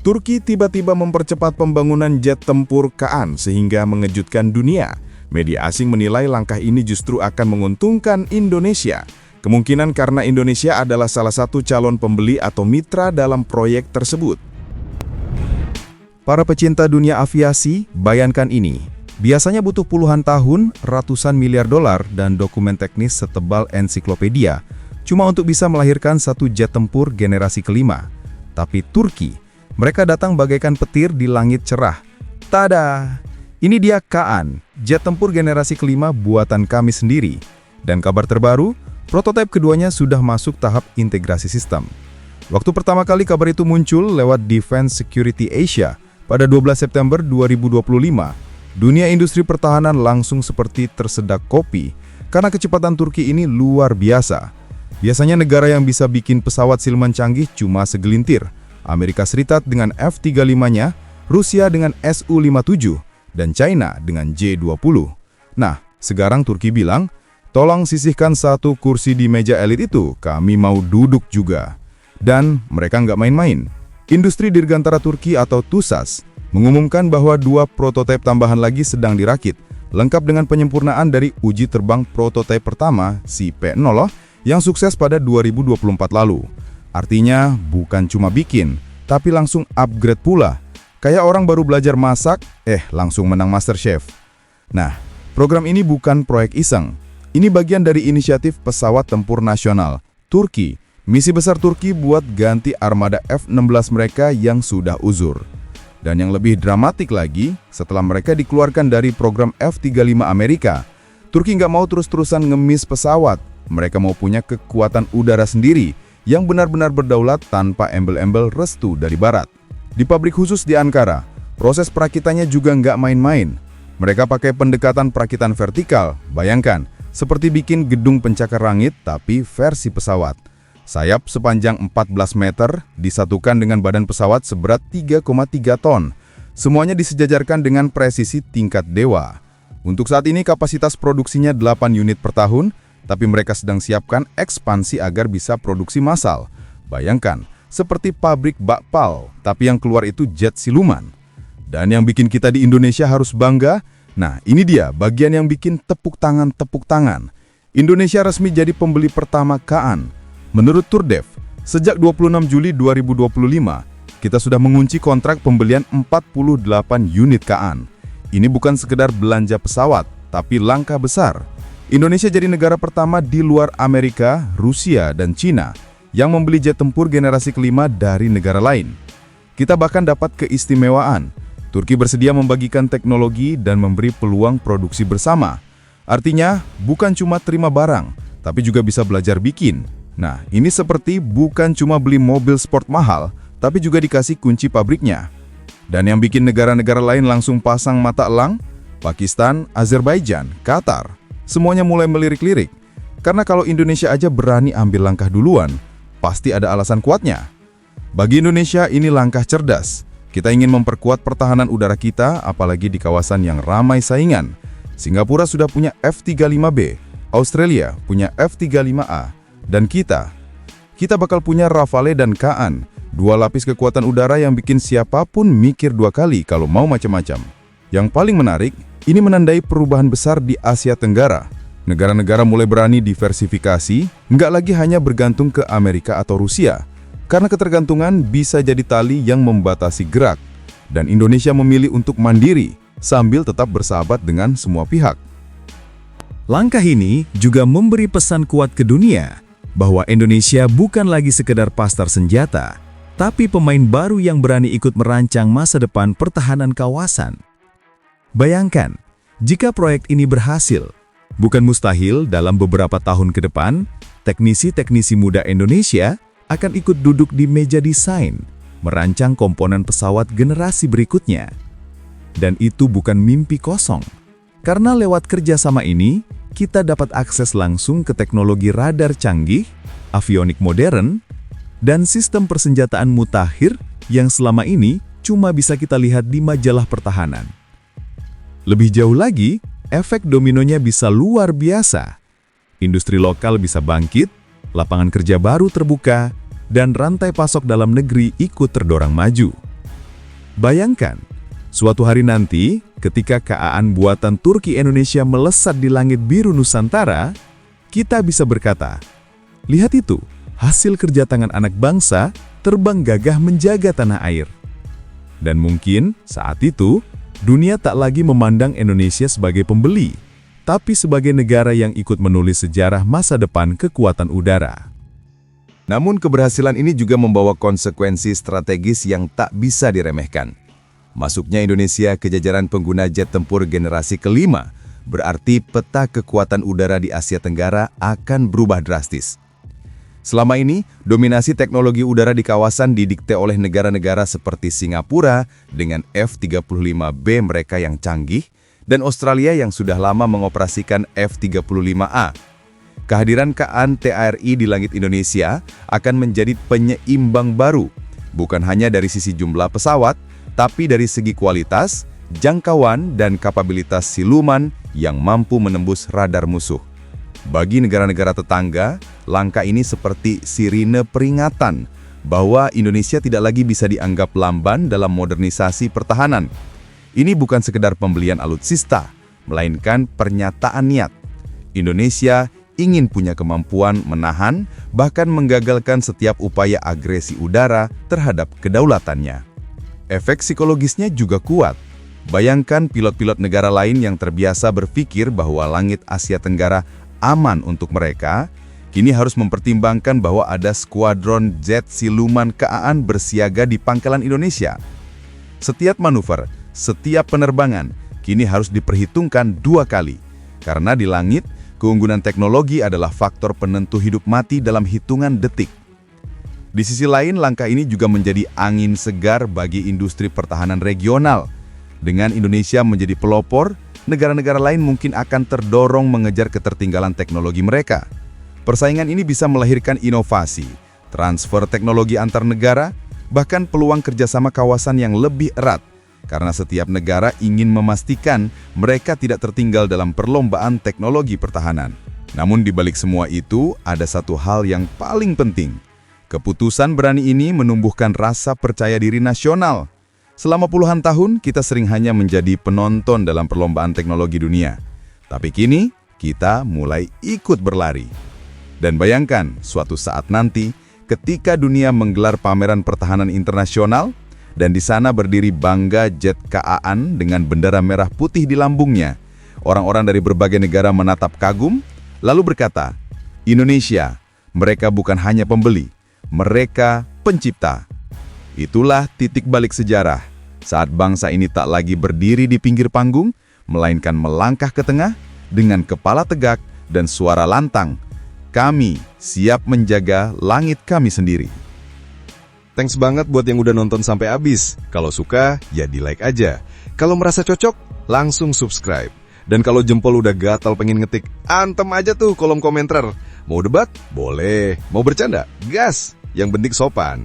Turki tiba-tiba mempercepat pembangunan jet tempur Kaan sehingga mengejutkan dunia. Media asing menilai langkah ini justru akan menguntungkan Indonesia. Kemungkinan karena Indonesia adalah salah satu calon pembeli atau mitra dalam proyek tersebut. Para pecinta dunia aviasi, bayangkan ini. Biasanya butuh puluhan tahun, ratusan miliar dolar, dan dokumen teknis setebal ensiklopedia, cuma untuk bisa melahirkan satu jet tempur generasi kelima. Tapi Turki, mereka datang bagaikan petir di langit cerah. Tada! Ini dia Kaan, jet tempur generasi kelima buatan kami sendiri. Dan kabar terbaru, prototipe keduanya sudah masuk tahap integrasi sistem. Waktu pertama kali kabar itu muncul lewat Defense Security Asia pada 12 September 2025, dunia industri pertahanan langsung seperti tersedak kopi karena kecepatan Turki ini luar biasa. Biasanya negara yang bisa bikin pesawat siluman canggih cuma segelintir. Amerika Serikat dengan F-35-nya, Rusia dengan Su-57, dan China dengan J-20. Nah, sekarang Turki bilang, tolong sisihkan satu kursi di meja elit itu, kami mau duduk juga. Dan mereka nggak main-main. Industri Dirgantara Turki atau TUSAS mengumumkan bahwa 2 prototipe tambahan lagi sedang dirakit, lengkap dengan penyempurnaan dari uji terbang prototipe pertama, si P0, yang sukses pada 2024 lalu. Artinya, bukan cuma bikin, tapi langsung upgrade pula. Kayak orang baru belajar masak, langsung menang MasterChef. Nah, program ini bukan proyek iseng. Ini bagian dari inisiatif pesawat tempur nasional Turki. Misi besar Turki buat ganti armada F-16 mereka yang sudah uzur. Dan yang lebih dramatik lagi, setelah mereka dikeluarkan dari program F-35 Amerika, Turki nggak mau terus-terusan ngemis pesawat. Mereka mau punya kekuatan udara sendiri yang benar-benar berdaulat tanpa embel-embel restu dari Barat. Di pabrik khusus di Ankara, proses perakitannya juga nggak main-main. Mereka pakai pendekatan perakitan vertikal, bayangkan, seperti bikin gedung pencakar langit tapi versi pesawat. Sayap sepanjang 14 meter disatukan dengan badan pesawat seberat 3,3 ton. Semuanya disejajarkan dengan presisi tingkat dewa. Untuk saat ini kapasitas produksinya 8 unit per tahun, tapi mereka sedang siapkan ekspansi agar bisa produksi massal. Bayangkan, seperti pabrik bakpao, tapi yang keluar itu jet siluman. Dan yang bikin kita di Indonesia harus bangga, nah ini dia bagian yang bikin tepuk tangan. Indonesia resmi jadi pembeli pertama Kaan. Menurut Turdev, sejak 26 Juli 2025, kita sudah mengunci kontrak pembelian 48 unit Kaan. Ini bukan sekedar belanja pesawat, tapi langkah besar. Indonesia jadi negara pertama di luar Amerika, Rusia, dan Cina yang membeli jet tempur generasi kelima dari negara lain. Kita bahkan dapat keistimewaan. Turki bersedia membagikan teknologi dan memberi peluang produksi bersama. Artinya, bukan cuma terima barang, tapi juga bisa belajar bikin. Nah, ini seperti bukan cuma beli mobil sport mahal, tapi juga dikasih kunci pabriknya. Dan yang bikin negara-negara lain langsung pasang mata elang, Pakistan, Azerbaijan, Qatar, semuanya mulai melirik-lirik. Karena kalau Indonesia aja berani ambil langkah duluan, pasti ada alasan kuatnya. Bagi Indonesia, ini langkah cerdas. Kita ingin memperkuat pertahanan udara kita, apalagi di kawasan yang ramai saingan. Singapura sudah punya F-35B, Australia punya F-35A, dan kita bakal punya Rafale dan Kaan, 2 lapis kekuatan udara yang bikin siapapun mikir 2 kali kalau mau macam-macam. Yang paling menarik, ini menandai perubahan besar di Asia Tenggara. Negara-negara mulai berani diversifikasi, nggak lagi hanya bergantung ke Amerika atau Rusia. Karena ketergantungan bisa jadi tali yang membatasi gerak. Dan Indonesia memilih untuk mandiri, sambil tetap bersahabat dengan semua pihak. Langkah ini juga memberi pesan kuat ke dunia, bahwa Indonesia bukan lagi sekedar pasar senjata, tapi pemain baru yang berani ikut merancang masa depan pertahanan kawasan. Bayangkan, jika proyek ini berhasil, bukan mustahil dalam beberapa tahun ke depan, teknisi-teknisi muda Indonesia akan ikut duduk di meja desain, merancang komponen pesawat generasi berikutnya. Dan itu bukan mimpi kosong, karena lewat kerjasama ini, kita dapat akses langsung ke teknologi radar canggih, avionik modern, dan sistem persenjataan mutakhir yang selama ini cuma bisa kita lihat di majalah pertahanan. Lebih jauh lagi, efek dominonya bisa luar biasa. Industri lokal bisa bangkit, lapangan kerja baru terbuka, dan rantai pasok dalam negeri ikut terdorong maju. Bayangkan, suatu hari nanti ketika KA-an buatan Turki Indonesia melesat di langit biru Nusantara, kita bisa berkata, lihat itu, hasil kerja tangan anak bangsa terbang gagah menjaga tanah air. Dan mungkin saat itu, dunia tak lagi memandang Indonesia sebagai pembeli, tapi sebagai negara yang ikut menulis sejarah masa depan kekuatan udara. Namun keberhasilan ini juga membawa konsekuensi strategis yang tak bisa diremehkan. Masuknya Indonesia ke jajaran pengguna jet tempur generasi kelima, berarti peta kekuatan udara di Asia Tenggara akan berubah drastis. Selama ini, dominasi teknologi udara di kawasan didikte oleh negara-negara seperti Singapura dengan F-35B mereka yang canggih, dan Australia yang sudah lama mengoperasikan F-35A. Kehadiran KA-an TARI di langit Indonesia akan menjadi penyeimbang baru, bukan hanya dari sisi jumlah pesawat, tapi dari segi kualitas, jangkauan, dan kapabilitas siluman yang mampu menembus radar musuh. Bagi negara-negara tetangga, langkah ini seperti sirine peringatan bahwa Indonesia tidak lagi bisa dianggap lamban dalam modernisasi pertahanan. Ini bukan sekedar pembelian alutsista, melainkan pernyataan niat. Indonesia ingin punya kemampuan menahan, bahkan menggagalkan setiap upaya agresi udara terhadap kedaulatannya. Efek psikologisnya juga kuat. Bayangkan pilot-pilot negara lain yang terbiasa berpikir bahwa langit Asia Tenggara aman untuk mereka, kini harus mempertimbangkan bahwa ada skuadron jet siluman KA-an bersiaga di pangkalan Indonesia. Setiap manuver, setiap penerbangan, kini harus diperhitungkan 2 kali. Karena di langit, keunggulan teknologi adalah faktor penentu hidup mati dalam hitungan detik. Di sisi lain, langkah ini juga menjadi angin segar bagi industri pertahanan regional. Dengan Indonesia menjadi pelopor, negara-negara lain mungkin akan terdorong mengejar ketertinggalan teknologi mereka. Persaingan ini bisa melahirkan inovasi, transfer teknologi antar negara, bahkan peluang kerjasama kawasan yang lebih erat, karena setiap negara ingin memastikan mereka tidak tertinggal dalam perlombaan teknologi pertahanan. Namun di balik semua itu, ada satu hal yang paling penting. Keputusan berani ini menumbuhkan rasa percaya diri nasional. Selama puluhan tahun, kita sering hanya menjadi penonton dalam perlombaan teknologi dunia. Tapi kini, kita mulai ikut berlari. Dan bayangkan, suatu saat nanti, ketika dunia menggelar pameran pertahanan internasional, dan di sana berdiri bangga jet KA-an dengan bendera merah putih di lambungnya. Orang-orang dari berbagai negara menatap kagum, lalu berkata, Indonesia, mereka bukan hanya pembeli, mereka pencipta. Itulah titik balik sejarah, saat bangsa ini tak lagi berdiri di pinggir panggung, melainkan melangkah ke tengah dengan kepala tegak dan suara lantang. Kami siap menjaga langit kami sendiri. Thanks banget buat yang udah nonton sampai habis. Kalau suka, ya di like aja. Kalau merasa cocok, langsung subscribe. Dan kalau jempol udah gatal pengen ngetik, antem aja tuh kolom komentar. Mau debat? Boleh. Mau bercanda? Gas! Yang penting sopan.